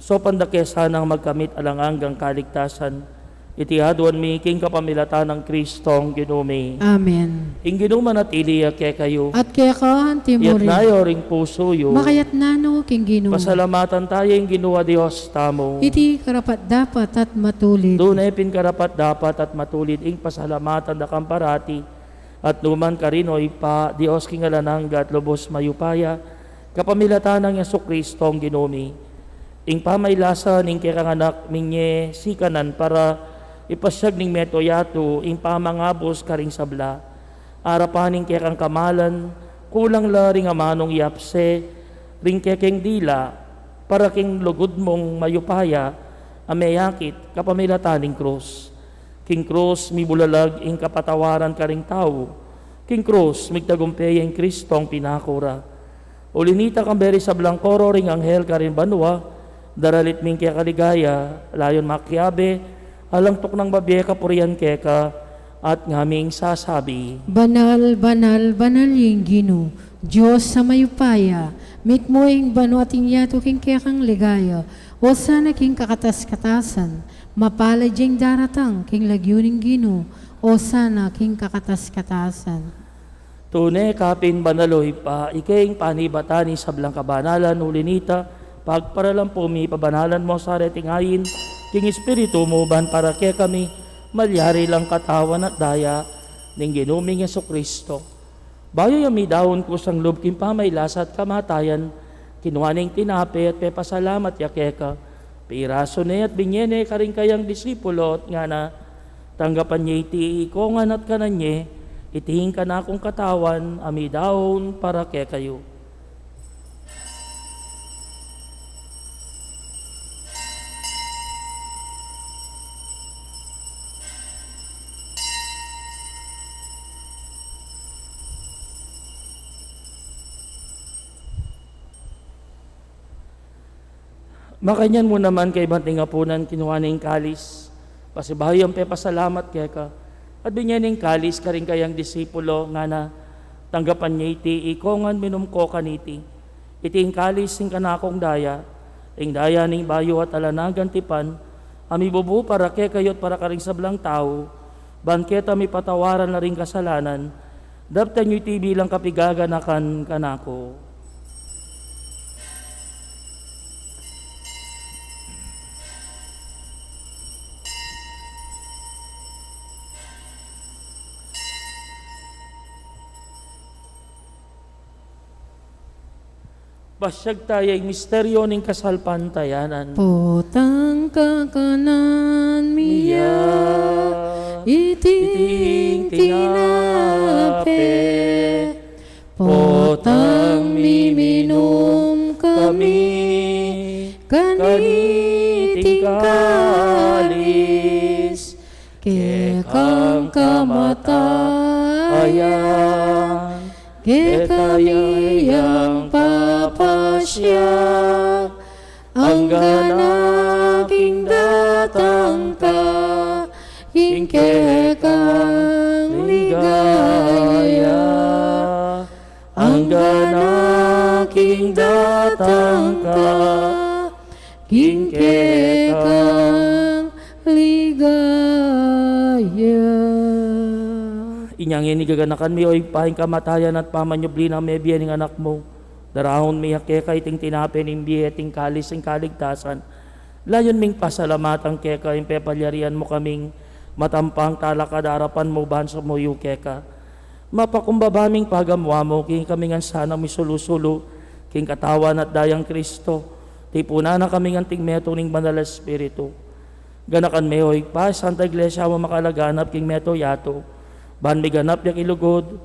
So pandake sanang magkamit alangang kaligtasan. Itihaduan mi king kapamilatan ng Kristong Ginumi. Amen. Ing ginuman at iliya kaya kayo. At kaya ka, Iyat Timuri, nayo ring puso yo. makayat nano King Ginoo. Pasalamatan tayo yung ginawa Diyos tamo. Iti karapat dapat at matulid. Doon ay pinkarapat dapat at matulid ing pasalamatan na kamparati. At numan karinoy pa Diyos kingalanangga at lubos mayupaya. Kapamilatan ng Yesu Kristong Ginumi. Ing pamaylasan ing kiranganak minye sikanan para ipasyag ning metoyato ing pamangabos karing sabla. Arapaning kekang kamalan, kulang la ring amanong yapse, ring kekeng dila, para king lugod mong mayupaya, ameyakit kapamilataning krus. King krus mibulalag ing kapatawaran karing tao, king krus migtagumpay ing Kristong pinakura. Ulinita kang beri sa blangkoro ring anghel karing banwa, daralit ming kaya kaligaya, layon makiabe, alangtok ng babiye kapurian keka, at ngaming sasabi, Banal, banal, banal yung Ginoo. Diyos sa mayupaya, mit mo ing bano ating yato king kaya kang ligaya, o sana king kakatas-katasan, mapalad yung daratang king lagyuning Ginoo, o sana king kakatas-katasan. Tune kapin banaloy pa, ikaing panibatani sa blang kabanalan, ulinita, pagparalan po mi pabanalan mo sa retingayin, king Espiritu mo ban para kaya kami, malyari lang katawan at daya, ning ginuming Yesu Kristo. Bayo yami daon ko sang loob king pamaylasa at kamatayan, kinuhaning tinape at pepasalamat yakeka, piraso ne at binyene karing kayang disipulo at nga na, tanggapan niya iti ikongan at kananye, itihin ka na akong katawan, ami daon para kaya kayo. Makanyan mo naman kay banting apunan kinuha ning kalis. Pasibahay ang pepasalamat kaya ka. At binyan ning kalis karing kayang disipulo nga na tanggapan niya iti ikongan minumko kaniti. Iti ing kalis ing kanakong daya. Ing daya ning bayo at alanagan tipan. Ami bubu para kaya kayo't para karing sablang tao. Banketa mi patawaran na ring kasalanan. Daptan niyo iti bilang kapigaganakan kanako. Basyag tayo misteryo ning kasalpantayanan. Potang kakanan miya, iting tinape, potang miminom kami, kaniting kalis, kekang kamatayan, kekayang papasya, ang ganaking datang ka, kekang ligaya, ang ganaking datang ka, kekang ligaya. Inyang inigaganakan mi oy paing kamatayan at pamanyubli na may biya ning anak mo. Darahon mi hakeka iting tinape ning biya iting kalis ing kaligtasan. Layon ming pasalamatang keka ing pepalyarian mo kaming matampang talakadarapan mo bansa mo yukeka. Mapakumbabaming pagamwa mo, king kami nga sana misulusulo, king katawan at dayang Kristo, tipuna na kami nga tingmeto ning banal na Espiritu. Ganakan mehoy pa, Santa Iglesia mo makalaganap king meto yato, ban miganap yak ilugod,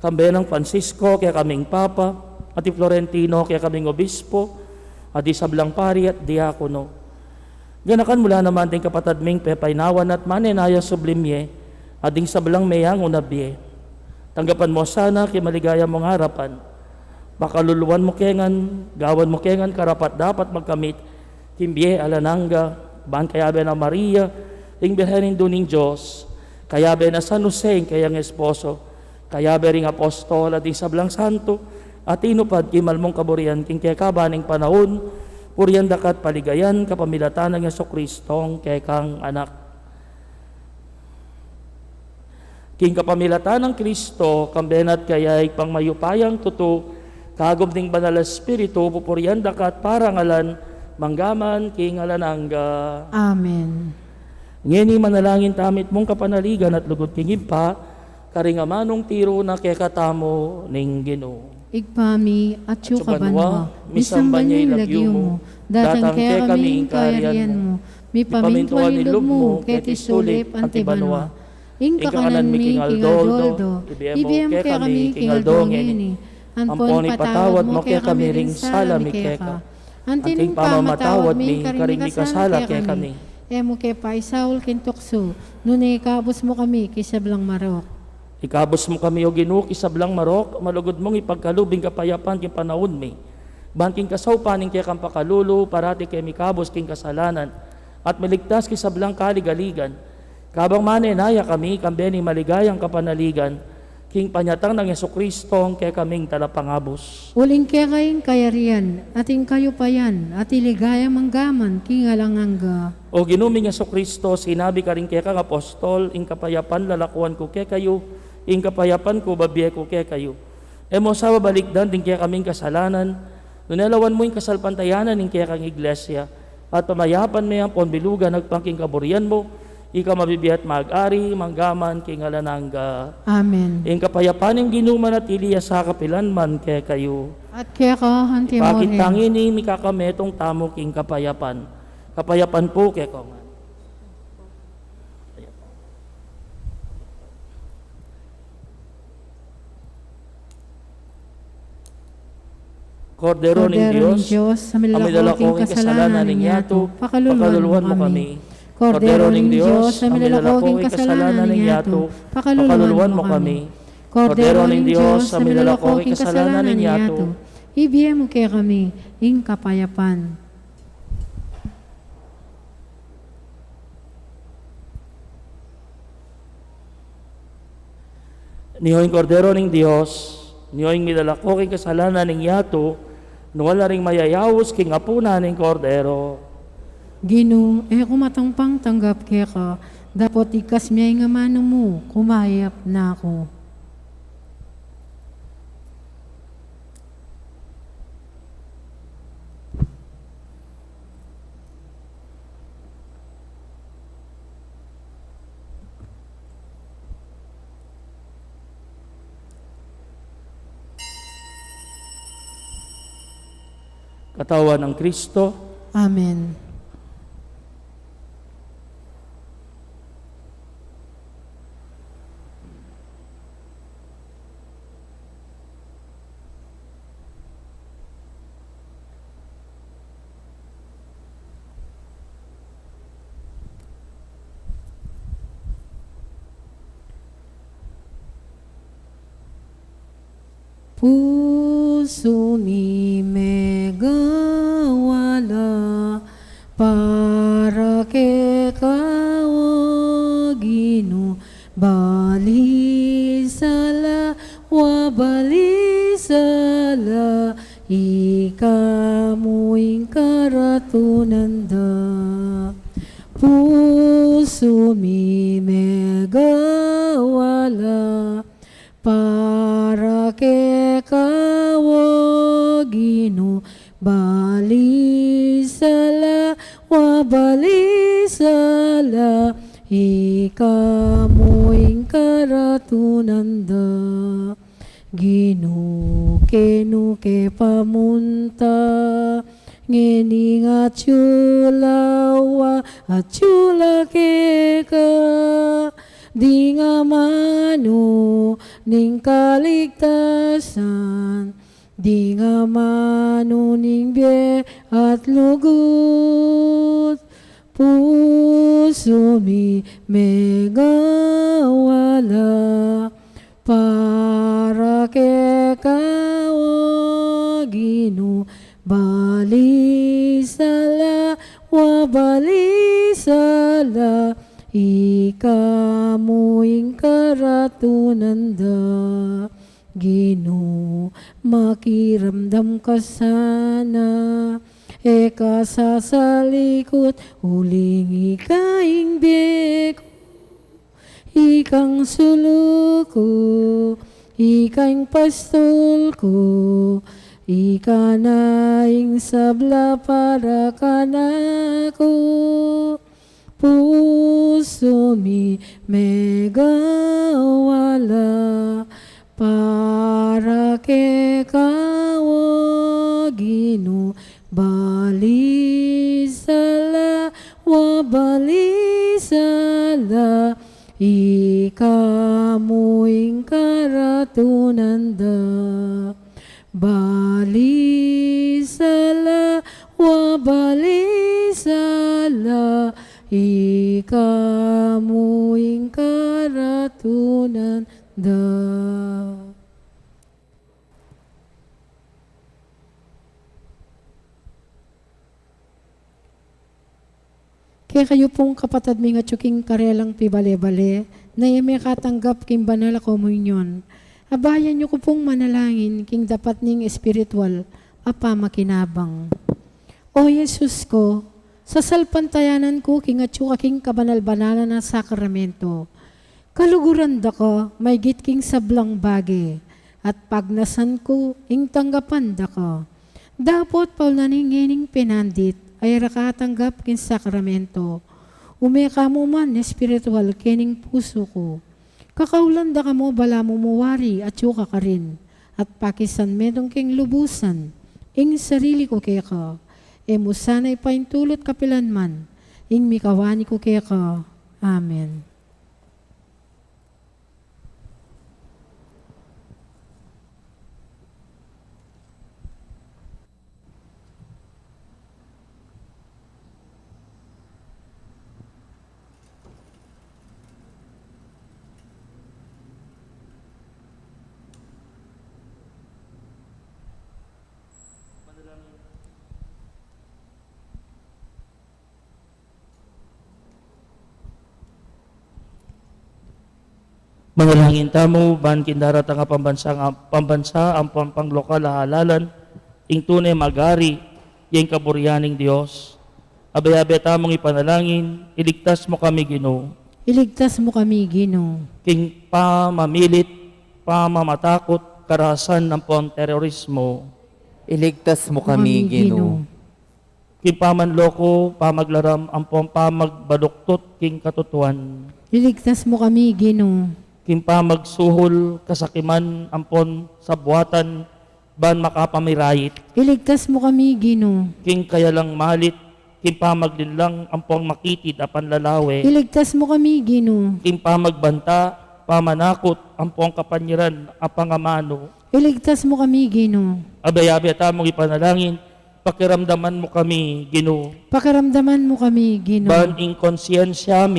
kambe ng Francisco, kaya kaming Papa, at Florentino, kaya kaming Obispo, at isablang pari at diakono. Ganakan mula naman ting kapatad ming pepaynawan at manenaya sublimye, at ding sablang meyang unabye. Tanggapan mo sana kay maligaya mong harapan. Pakaluluan mo kengan, gawan mo kengan karapat dapat magkamit, timbye alananga, ban kayabe na Maria, ing birhenin duning Diyos, kayabe na San Jose, kayang esposo, kayabe ring apostol at ing sablang santo, at inupad kimal mong kaburian, king kaya kabaning panahon, puriyan dakat paligayan, kapamilatan ng Jesucristong kekang anak. King kapamilatan ng Kristo, kambenat kaya pangmayupayang tuto, kagom ding banal na Espiritu, pupuriyan dakat parangalan, manggaman, king alanangga. Amen. Ngeni manalangin tamit mong kapanaligan at lugod king impa, karingamanong tiro na kekatamo ning Ginoo. Igpami at At banwa, misang banyay lagyo mo, datang kaya kami kaming ingkarian kayarian mo, mo, mi pamintuan ilog mo, ket isulip antibanwa. Ing kakanan mi, King Aldoldo, ibiyem kaya kami, King Aldongeni, anpon patawad mo kaya kami ring salami keka. Antining pamatawad mi, karing kasala kaya kami. Emo kaya pa isaul kintokso, nunay kabos mo kami, kisablang marok. Ikabos mo kami o Ginoo kisablang marok, malugod mong ipagkalubing kapayapan king panahon mi. Banking kasawpaning kaya kang pakalulo, parati kay mikabos king kasalanan, at maligtas kisablang kaligaligan. Kabang manenaya kami, kambeni maligayang kapanaligan, king panyatang ng Jesucristo, kaya kaming talapangabos. Uling kaya kayong kayarian, ating kayo pa yan, at iligaya manggaman, king alanganga. O ginuming Jesucristo, sinabi ka rin kaya kang apostol, ing kapayapan lalakuan ko kaya kayo, ing kapayapan ko babiye ko kaya kayo. Emo sa babalikdan, din kaya kaming kasalanan, nunelawan mo yung kasalpantayanan, ing kaya kang iglesia, at pamayapan mo yung ponbilugan, nagpangking kaburian mo, ika mabibiyat mag-ari, manggaman, king alanangga. Amen. Ing kapayapan yung ginuman at iliya sa kapilan man kaya kayo. At kaya ka, hanti mo Bakit rin. tangin ni mikakametong tamo king kapayapan? Kapayapan po kaya ko nga. Kordero ng Diyos, sa milalaking kasalanan ng yato, pakaluluan mo kami. Kordero ng Diyos, sa milalaking kasalanan ng yato, pakaluluan mo kami. Kordero ng Diyos, sa milalaking kasalanan ng yato, ibiyem mo kaya kami, ing kapayapan. Niyo'y kordero ng Diyos, niyo'y milalaking kasalanan ng yato, wala ring mayayawos king apuna ng kordero. Ginoo, kumatangpang tanggap kaya ka, dapat ikas miyay nga mano mo, kumayap na ako. Katawan ng Kristo, Amen. Puso mi megawala para ke kawagino balisala wa balisala ikamuing karatunanda puso mi megawala para ke kawagino balisala wa balisala ikamoing karatunan da. Gino kenu ke pamunta, ngeni nga chulawa at chula ke ka. Di nga mano ning kaligtasan, di nga mano ning biye at lugut. Puso mi megawala, para ke kao Gino, balisala wa balisala, ikamoing karatunan da. Gino, makiramdam ka sana, eka sasalikot, uling ikaing beko, ikang suluko, ikang pastol ko, ika naing sabla para kanako. Puso mi megawala, para ke kao Gino, balisala wa balisala, ikamoing karatunan da. Balisala wa balisala, ikamoing karatunan da. Kaya kayo pong kapatid mi nga tsuking karelang pibale-bale, na may katanggap king banal komunyon. Abayan nyo ko pong manalangin king dapat ning espiritual, apa makinabang. O Jesus ko, sa salpantayanan ko king atsuka king kabanal-banalan na sakramento, kaluguran da ko, may git king sablang bagi, at pagnasan ko, ing tanggapan da ko. Dapat paul naningining pinandit, ay rakatanggap kin sakramento. Umeka mo man espiritual kening puso ko. Kakaulan da ka mo bala mo muwari at yuka ka rin. At pakisan medong king lubusan. Ing sarili ko kaya ka. E mo sana'y paintulot kapilan man. Ing mikawani ko kaya ka. Amen. Manalangin tamo, ban kindarat ang pambansa ang panglokal halalan, ing tunay magari, yung kaburyaning Diyos. Abay-abay tamong ipanalangin, iligtas mo kami Ginoo. Iligtas mo kami, Ginoo. King pamamilit, pamamatakot, karahasan ng terorismo. Iligtas mo kami, Ginoo. King pamanloko, pamaglaram, ang pamagbaduktot, king katutuan. Iligtas mo kami, Ginoo. King pamagsuhol, kasakiman, ampon, sabuatan, ban makapamirayit. Iligtas mo kami, Ginoo. King kaya lang malit, king pamaglinlang, ampong makitid, apan lalawe. Iligtas mo kami, Ginoo. King pamagbanta, pamanakot, ampong kapanyiran, apangamano. Iligtas mo kami, Ginoo. Abay-abay tamong ipanalangin, pakiramdaman mo kami, Ginoo. Pakiramdaman mo kami, Ginoo. Ban ing konsyensya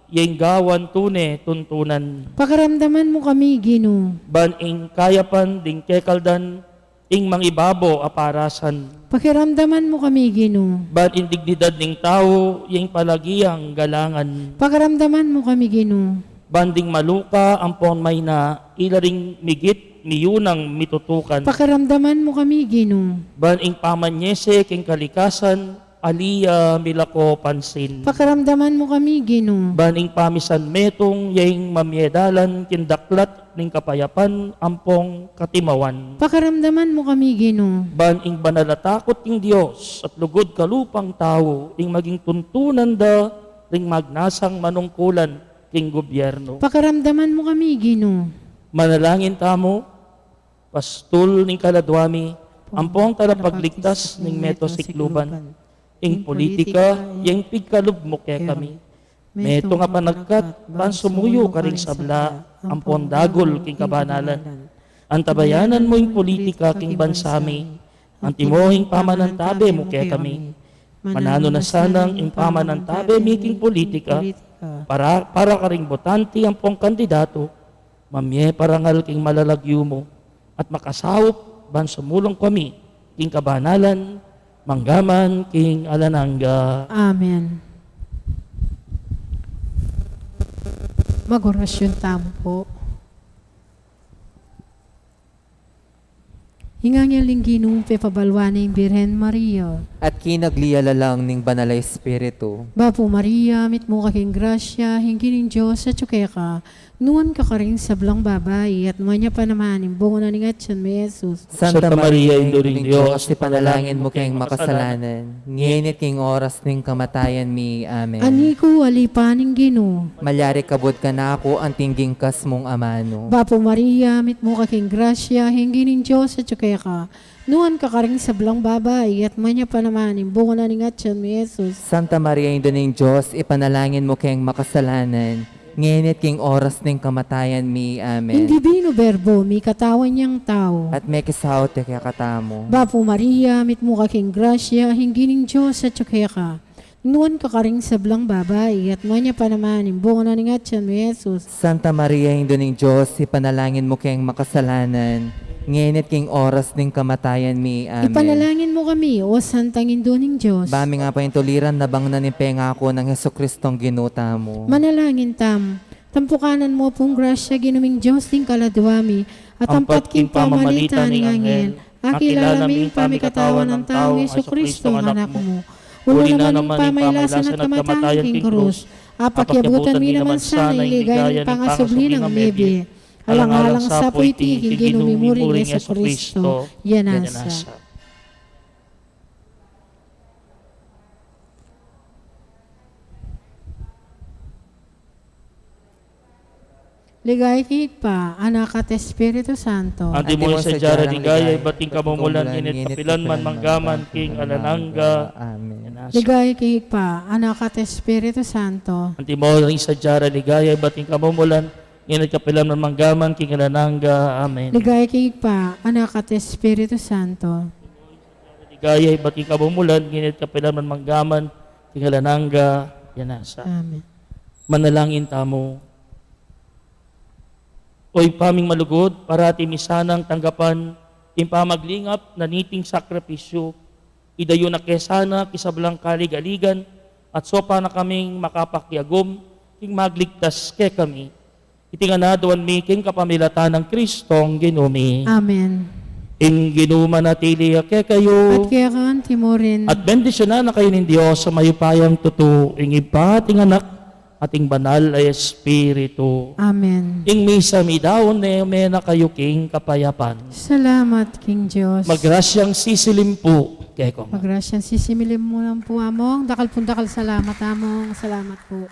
yung gawan tune tuntunan. Pakiramdaman mo kami, Ginoo. Ban ing kayapan ding kekaldan ing mangibabo aparasan. Pakiramdaman mo kami, Ginoo. Ban ing dignidad ning tao yung palagiyang galangan. Pakiramdaman mo kami, Ginoo. Banding maluka ampon may na ilaring migit miyunang mitutukan. Pakiramdaman mo kami, Ginoo. Ban ing pamanyese king kalikasan aliya milako pansin. Pakiramdaman mo kami, Ginoo. Baning pamisan metong yaing mamyedalan kindaklat ning kapayapan ampong katimawan. Pakiramdaman mo kami, Ginoo. Baning banalatakot ing Dios at lugod kalupang tao ing maging tuntunan da ring magnasang manungkulan king gobyerno. Pakaramdaman mo kami, Ginoo. Manalangin tamo, pastul ning kaladwami, ampong talapagligtas ning meto sikluban, ing politika, yang pigkalub mo kaya kami. Meto nga panagkat, pansumuyo ka ring sabla, ampon dagol king kabanalan. Antabayanan mo ing politika king bansami, antimohing pamanantabe mo kaya kami. Manano na sanang ing pamanantabe miking politika, para ka ring botante ang pong kandidato, mamye parangal king malalagyo mo, at makasawop ban sumulong kami, king kabanalan, manggaman, king alananga. Amen. Mag-orasyon tamo po. Hingangaling Ginoo pepabalwaning Birhen Maria. At kinagliyala lang ning banalay espiritu. Bapo Maria, mit mo kaking grasya, hingin ng Diyos sa tsukeka, nuwan ka ka rin sablang babae, at manya pa naman, imbungo na ningat siya may Jesus. Santa Maria, Induring Diyos, ipanalangin mo kayong makasalanan. Nginit king oras ning kamatayan mi. Amen. Aniko, alipaning Ginoo. Malyari kabod ka na ako ang tingging kas mong amano. Bapo Maria, mit mo kaking grasya, hingin ng Diyos sa tsukeka, nuwan ka ka rin sablang babae, at manya pa naman, imbungo na ningat siya may Jesus. Santa Maria, Induring Diyos, ipanalangin mo kayong makasalanan. Nginit king oras ning kamatayan mi. Amen. Hindi bino berbo, may katawan niyang tao. At may kisaot te kaya katamo. Bapo Maria, mit mo kaking grasya, hingin ng Diyos sa tsukeka, nuwan ka ka rin sablang babae, at manya pa naman, imbungo na ningat siya may Jesus. Santa Maria, Induring Diyos, ipanalangin mo kayong makasalanan. Nginit king oras ning kamatayan mi. Amen. Ipanalangin mo kami, o Santang Induning Diyos. Bami nga pa yung tuliran na bang nanimpenga ako ng Heso Kristong ginuta mo. Manalangin tam, tampukanan mo pong grasya ginuming Diyos ting kaladwami, at ampat king pamalitan ng angel, akilala ming pamikatawan ng taong Yesu Kristo ng anak mo. Ulo naman ng pamaylasan at kamatayan king krus, apakyabutan mi naman sana iligay ng pangasubli ng mebe. Alang-alang sa puiti, ginumimuri ng Yesu Kristo, yanasa. Ligay pa, anak at Espiritu Santo. Andi mo sa jara ligaya, bating kamumulan, init kapilan man manggaman, king alananga. Amen. Yanasa. Ligay pa, anak at Espiritu Santo. Anti mo rin sa jara ligaya, bating kamumulan, init kapilan man manggaman, king alananga. Amen. Ligay pa, anak at Espiritu Santo. Ligaya, bating kamumulan, init kapilan man manggaman, king alananga. Yanasa. Amen. Manalangin tamo. Oy paming malugod, parati misanang tanggapan, impamaglingap na niting sakripisyo, idayo na kesana, kisablang kalig-aligan, at sopa na kaming makapakyagom, king magligtas ke kami. Itinganaduan mi king kapamilatan ng Kristong ginumi. Amen. Ing ginuma na tili ke kayo, At kaya kan timorin, at bendisyonan na kayo ng Diyos sa mayupayang tuto, ing ipating anak, ating banal ay Espiritu. Amen. Ing misa mi daon may na kayo king kapayapan. Salamat, King Diyos. Magrasyang sisilim po. Kaya ko. Magrasyan, sisimilim mo lang po among. Dakal salamat among. Salamat po.